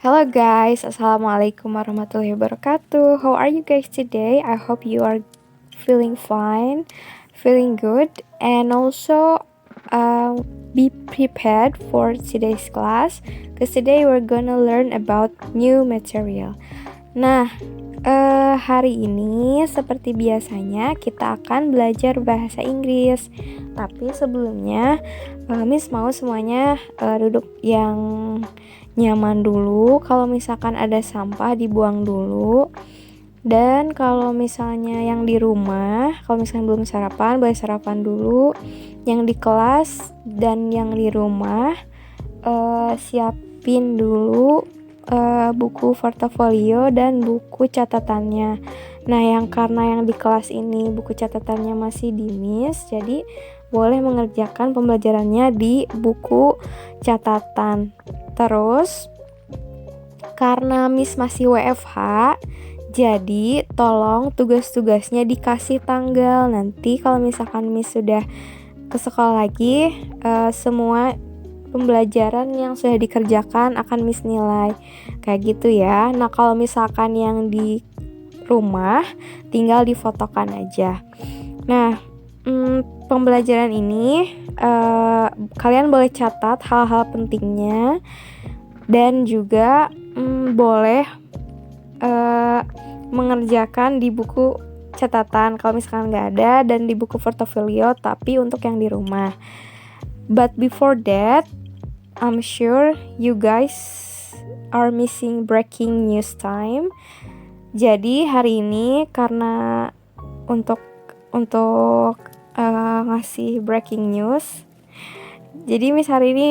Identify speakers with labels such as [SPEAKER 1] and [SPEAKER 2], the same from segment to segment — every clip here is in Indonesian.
[SPEAKER 1] Hello guys, Assalamualaikum warahmatullahi wabarakatuh. How are you guys today? I hope you are feeling fine, feeling good, and also be prepared for today's class because today we're gonna learn about new material. Nah, hari ini seperti biasanya kita akan belajar bahasa Inggris. Tapi sebelumnya, Miss mau semuanya duduk yang nyaman dulu. Kalau misalkan ada sampah dibuang dulu. Dan kalau misalnya yang di rumah, kalau misalnya belum sarapan, boleh sarapan dulu. Yang di kelas dan yang di rumah, siapin dulu buku portofolio dan buku catatannya. Nah, karena yang di kelas ini buku catatannya masih di Miss, jadi boleh mengerjakan pembelajarannya di buku catatan. Terus, karena Miss masih WFH, jadi tolong tugas-tugasnya dikasih tanggal. Nanti kalau misalkan Miss sudah ke sekolah lagi, semua pembelajaran yang sudah dikerjakan akan Miss nilai. Kayak gitu ya. Nah, kalau misalkan yang di rumah, tinggal difotokan aja. Nah, pembelajaran ini kalian boleh catat hal-hal pentingnya dan juga boleh mengerjakan di buku catatan kalau misalkan nggak ada, dan di buku portofolio tapi untuk yang di rumah. But before that, I'm sure you guys are missing breaking news time. Jadi hari ini karena untuk ngasih breaking news, jadi Miss hari ini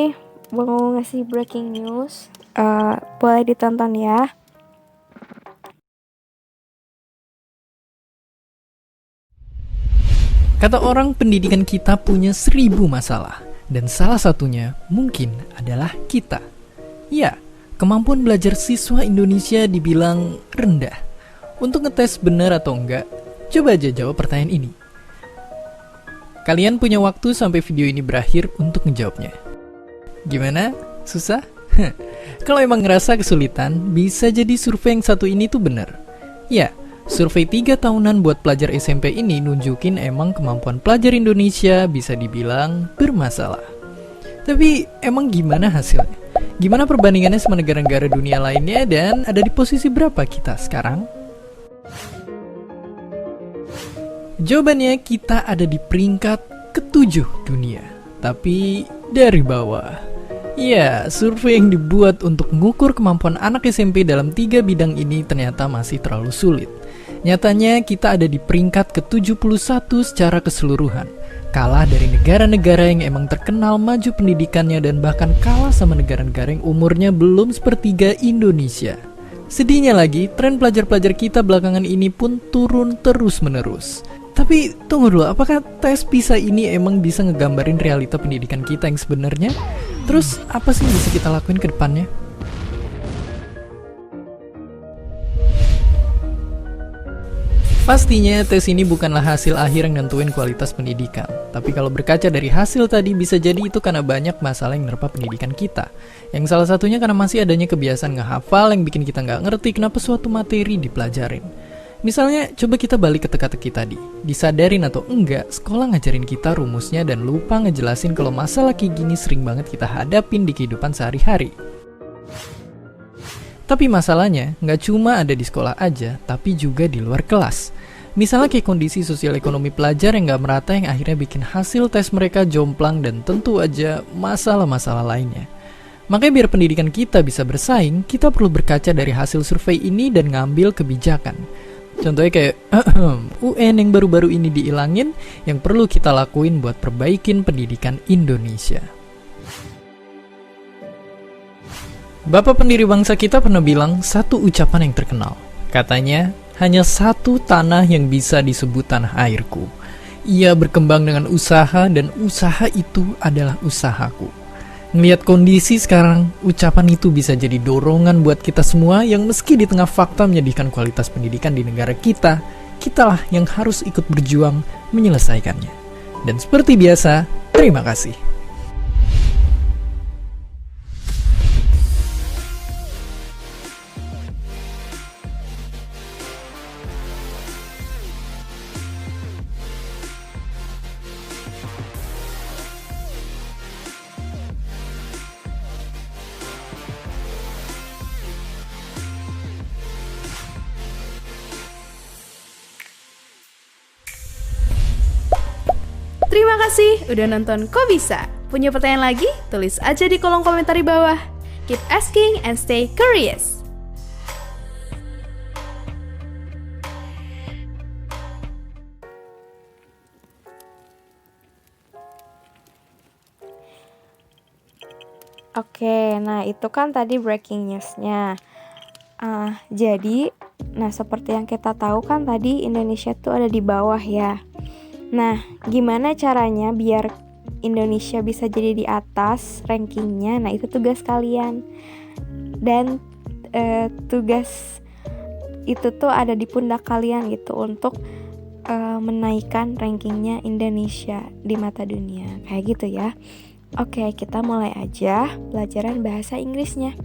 [SPEAKER 1] mau ngasih breaking news. Boleh ditonton ya.
[SPEAKER 2] Kata orang, pendidikan kita punya 1000 masalah, dan salah satunya mungkin adalah kita. Ya, kemampuan belajar siswa Indonesia dibilang rendah. Untuk ngetes benar atau enggak, coba aja jawab pertanyaan ini. Kalian punya waktu sampai video ini berakhir untuk menjawabnya. Gimana? Susah? Kalau emang ngerasa kesulitan, bisa jadi survei yang satu ini tuh benar. Ya, survei 3 tahunan buat pelajar SMP ini nunjukin emang kemampuan pelajar Indonesia bisa dibilang bermasalah. Tapi emang gimana hasilnya? Gimana perbandingannya sama negara-negara dunia lainnya, dan ada di posisi berapa kita sekarang? Jawabannya, kita ada di peringkat ke-7 dunia, tapi dari bawah. Ya, survei yang dibuat untuk mengukur kemampuan anak SMP dalam 3 bidang ini ternyata masih terlalu sulit. Nyatanya kita ada di peringkat ke-71 secara keseluruhan, kalah dari negara-negara yang emang terkenal maju pendidikannya, dan bahkan kalah sama negara-negara yang umurnya belum sepertiga Indonesia. Sedihnya lagi, tren pelajar-pelajar kita belakangan ini pun turun terus-menerus. Tapi tunggu dulu, apakah tes PISA ini emang bisa ngegambarin realita pendidikan kita yang sebenarnya? Terus apa sih yang bisa kita lakuin ke depannya? Pastinya tes ini bukanlah hasil akhir yang nentuin kualitas pendidikan. Tapi kalau berkaca dari hasil tadi, bisa jadi itu karena banyak masalah yang menerpa pendidikan kita. Yang salah satunya karena masih adanya kebiasaan ngehafal yang bikin kita nggak ngerti kenapa suatu materi dipelajarin. Misalnya, coba kita balik ke teka-teki tadi. Disadarin atau enggak, sekolah ngajarin kita rumusnya dan lupa ngejelasin kalau masalah kayak gini sering banget kita hadapin di kehidupan sehari-hari. Tapi masalahnya, nggak cuma ada di sekolah aja, tapi juga di luar kelas. Misalnya kayak kondisi sosial ekonomi pelajar yang nggak merata, yang akhirnya bikin hasil tes mereka jomplang, dan tentu aja masalah-masalah lainnya. Makanya biar pendidikan kita bisa bersaing, kita perlu berkaca dari hasil survei ini dan ngambil kebijakan. Contohnya kayak UN yang baru-baru ini diilangin, yang perlu kita lakuin buat perbaikin pendidikan Indonesia. Bapak pendiri bangsa kita pernah bilang satu ucapan yang terkenal. Katanya, hanya satu tanah yang bisa disebut tanah airku. Ia berkembang dengan usaha, dan usaha itu adalah usahaku. Ngelihat kondisi sekarang, ucapan itu bisa jadi dorongan buat kita semua yang meski di tengah fakta menyedihkan kualitas pendidikan di negara kita, kitalah yang harus ikut berjuang menyelesaikannya. Dan seperti biasa, terima kasih.
[SPEAKER 3] kasih udah nonton Kok Bisa? Punya pertanyaan lagi? Tulis aja di kolom komentar di bawah. Keep asking and stay curious.
[SPEAKER 1] Oke, nah itu kan tadi breaking news-nya. Jadi, seperti yang kita tahu kan tadi Indonesia tuh ada di bawah ya. Nah, gimana caranya biar Indonesia bisa jadi di atas rankingnya? Nah, itu tugas kalian. Dan tugas itu tuh ada di pundak kalian gitu untuk menaikkan rankingnya Indonesia di mata dunia. Kayak gitu ya. Oke, kita mulai aja pelajaran bahasa Inggrisnya.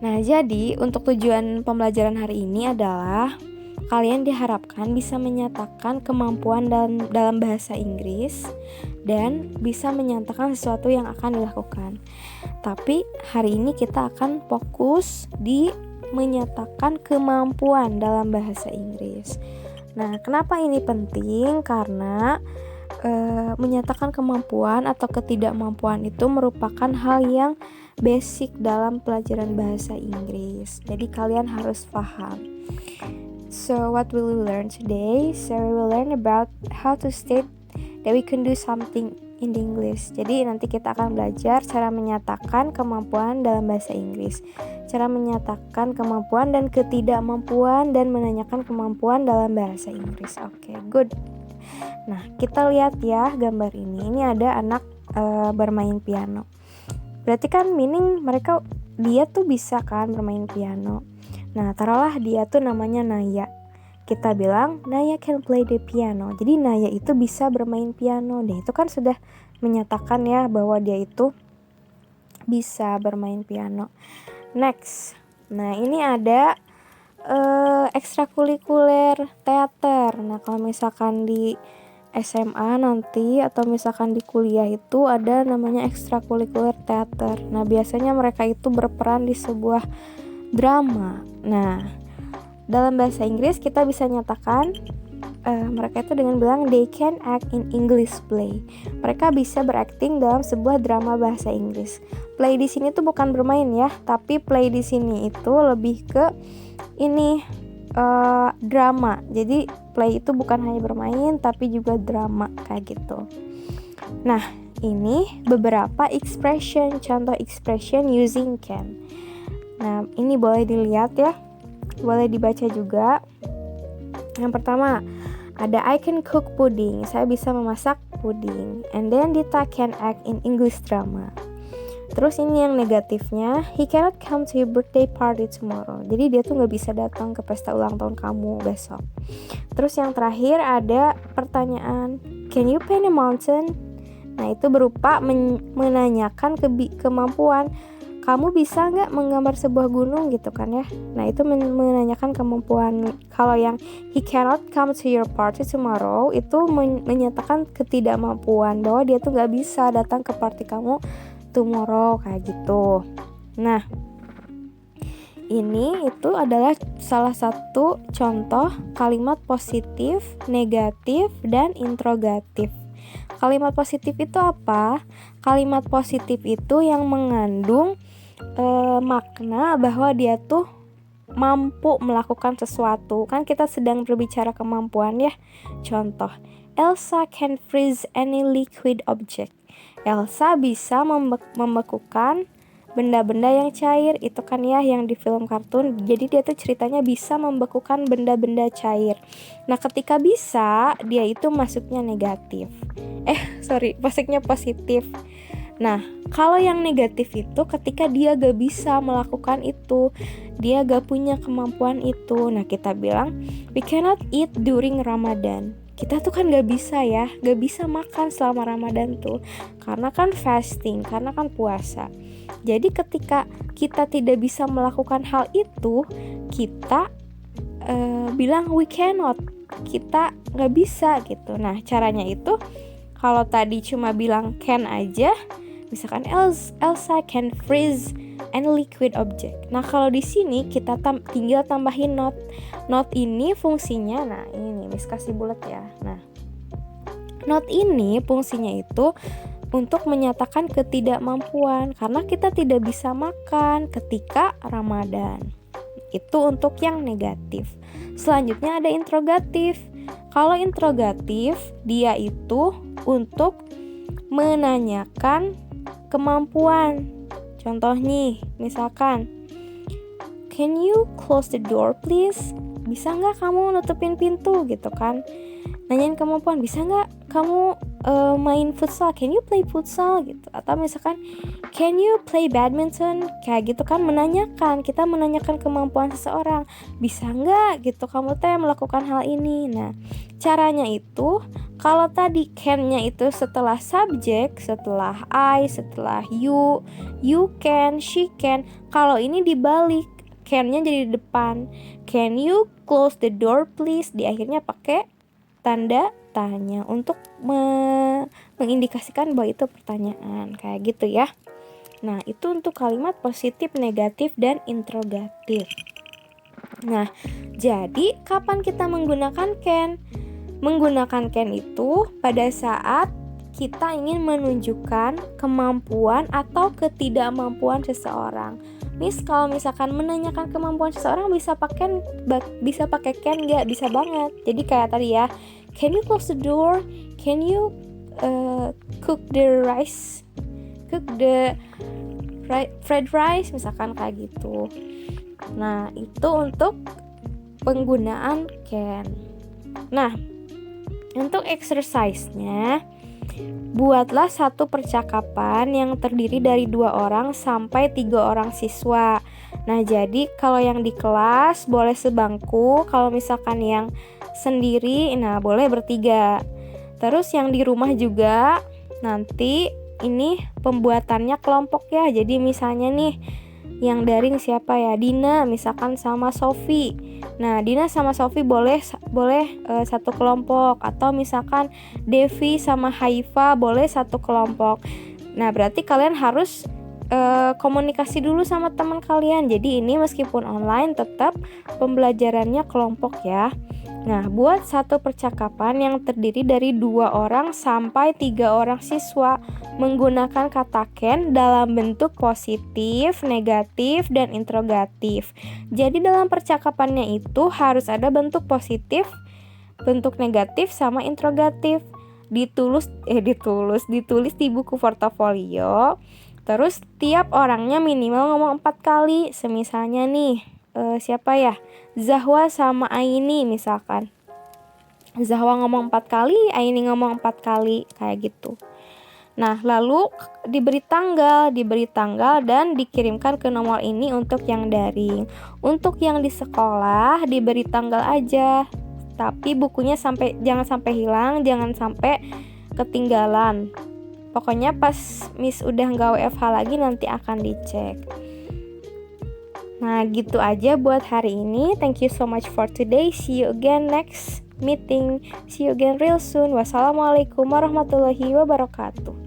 [SPEAKER 1] Nah, jadi untuk tujuan pembelajaran hari ini adalah kalian diharapkan bisa menyatakan kemampuan dalam bahasa Inggris dan bisa menyatakan sesuatu yang akan dilakukan. Tapi hari ini kita akan fokus di menyatakan kemampuan dalam bahasa Inggris. Nah, kenapa ini penting? Karena menyatakan kemampuan atau ketidakmampuan itu merupakan hal yang basic dalam pelajaran bahasa Inggris. Jadi kalian harus paham. So what will we learn today? So we will learn about how to state that we can do something in the English. Jadi nanti kita akan belajar cara menyatakan kemampuan dalam bahasa Inggris, cara menyatakan kemampuan dan ketidakmampuan, dan menanyakan kemampuan dalam bahasa Inggris. Oke, good. Nah, kita lihat ya gambar ini. Ini ada anak bermain piano. Berarti kan meaning dia tuh bisa kan bermain piano. Nah, taruhlah dia tuh namanya Naya. Kita bilang Naya can play the piano. Jadi Naya itu bisa bermain piano. Dan itu kan sudah menyatakan ya bahwa dia itu bisa bermain piano. Next. Nah, ini ada ekstrakurikuler teater. Nah, kalau misalkan di SMA nanti atau misalkan di kuliah itu ada namanya ekstrakurikuler teater. Nah, biasanya mereka itu berperan di sebuah drama. Nah, dalam bahasa Inggris kita bisa nyatakan mereka itu dengan bilang they can act in English play. Mereka bisa berakting dalam sebuah drama bahasa Inggris. Play di sini tuh bukan bermain ya, tapi play di sini itu lebih ke ini drama. Jadi play itu bukan hanya bermain tapi juga drama kayak gitu. Nah, ini beberapa expression, contoh expression using can. Nah, ini boleh dilihat ya. Boleh dibaca juga. Yang pertama, ada I can cook pudding. Saya bisa memasak puding. And then Dita can act in English drama. Terus ini yang negatifnya, he cannot come to your birthday party tomorrow. Jadi dia tuh gak bisa datang ke pesta ulang tahun kamu besok. Terus yang terakhir ada pertanyaan, can you paint a mountain? Nah, itu berupa menanyakan kemampuan. Kamu bisa gak menggambar sebuah gunung gitu kan ya. Nah, itu menanyakan kemampuan. Kalau yang he cannot come to your party tomorrow, itu menyatakan ketidakmampuan, bahwa dia tuh gak bisa datang ke party kamu tomorrow kayak gitu. Nah, ini itu adalah salah satu contoh kalimat positif, negatif, dan interrogatif. Kalimat positif itu apa? Kalimat positif itu yang mengandung makna bahwa dia tuh mampu melakukan sesuatu. Kan kita sedang berbicara kemampuan ya. Contoh, Elsa can freeze any liquid object. Elsa bisa membekukan benda-benda yang cair. Itu kan ya yang di film kartun. Jadi dia tuh ceritanya bisa membekukan benda-benda cair. Nah, ketika bisa, dia itu masuknya negatif. Masuknya positif. Nah, kalau yang negatif itu ketika dia gak bisa melakukan itu, dia gak punya kemampuan itu. Nah, kita bilang we cannot eat during Ramadan. Kita tuh kan gak bisa ya, gak bisa makan selama Ramadan tuh, karena kan fasting, karena kan puasa. Jadi ketika kita tidak bisa melakukan hal itu, kita bilang we cannot, kita gak bisa gitu. Nah, caranya itu kalau tadi cuma bilang can aja, misalkan Elsa can freeze any liquid object. Nah, kalau di sini kita tinggal tambahin not. Not ini fungsinya, nah ini nih, Miss kasih bulat ya. Nah, Not ini fungsinya itu untuk menyatakan ketidakmampuan karena kita tidak bisa makan ketika Ramadan. Itu untuk yang negatif. Selanjutnya ada interrogatif. Kalau interrogatif, dia itu untuk menanyakan kemampuan. Contoh nih, misalkan, can you close the door please? Bisa nggak kamu nutupin pintu gitu kan? Nanyain kemampuan, bisa nggak kamu main futsal? Can you play futsal gitu? Atau misalkan, can you play badminton? Kayak gitu kan, kita menanyakan kemampuan seseorang. Bisa nggak gitu kamu melakukan hal ini? Nah, caranya itu kalau tadi can-nya itu setelah subjek, setelah I, setelah you can, she can. Kalau ini dibalik, can-nya jadi di depan. Can you close the door please? Di akhirnya pakai tanda tanya untuk mengindikasikan bahwa itu pertanyaan, kayak gitu ya. Nah, itu untuk kalimat positif, negatif, dan interrogatif. Nah, jadi kapan kita menggunakan can? Menggunakan can itu pada saat kita ingin menunjukkan kemampuan atau ketidakmampuan seseorang. Kalau misalkan menanyakan kemampuan seseorang bisa pakai can nggak? Bisa banget. Jadi kayak tadi ya, can you close the door? Can you cook the fried rice? Misalkan kayak gitu. Nah, itu untuk penggunaan can. Nah, untuk exercise-nya, buatlah satu percakapan yang terdiri dari 2 orang sampai 3 orang siswa. Nah, jadi kalau yang di kelas boleh sebangku, kalau misalkan yang sendiri, nah boleh bertiga. Terus yang di rumah juga nanti ini pembuatannya kelompok ya. Jadi misalnya nih, yang daring siapa ya? Dina misalkan sama Sofi. Nah, Dina sama Sofi boleh satu kelompok, atau misalkan Devi sama Haifa boleh satu kelompok. Nah, berarti kalian harus komunikasi dulu sama teman kalian. Jadi ini meskipun online tetap pembelajarannya kelompok ya. Nah, buat satu percakapan yang terdiri dari 2 orang sampai 3 orang siswa menggunakan kata can dalam bentuk positif, negatif, dan interrogatif. Jadi dalam percakapannya itu harus ada bentuk positif, bentuk negatif, sama interrogatif. Ditulis di buku portofolio. Terus tiap orangnya minimal ngomong 4 kali. Semisalnya nih, siapa ya? Zahwa sama Aini misalkan. Zahwa ngomong 4 kali, Aini ngomong 4 kali, kayak gitu. Nah, lalu diberi tanggal dan dikirimkan ke nomor ini untuk yang daring. Untuk yang di sekolah diberi tanggal aja. Tapi bukunya jangan sampai hilang, jangan sampai ketinggalan. Pokoknya pas Miss udah nggak WFH lagi nanti akan dicek. Nah, gitu aja buat hari ini. Thank you so much for today. See you again next meeting. See you again real soon. Wassalamualaikum warahmatullahi wabarakatuh.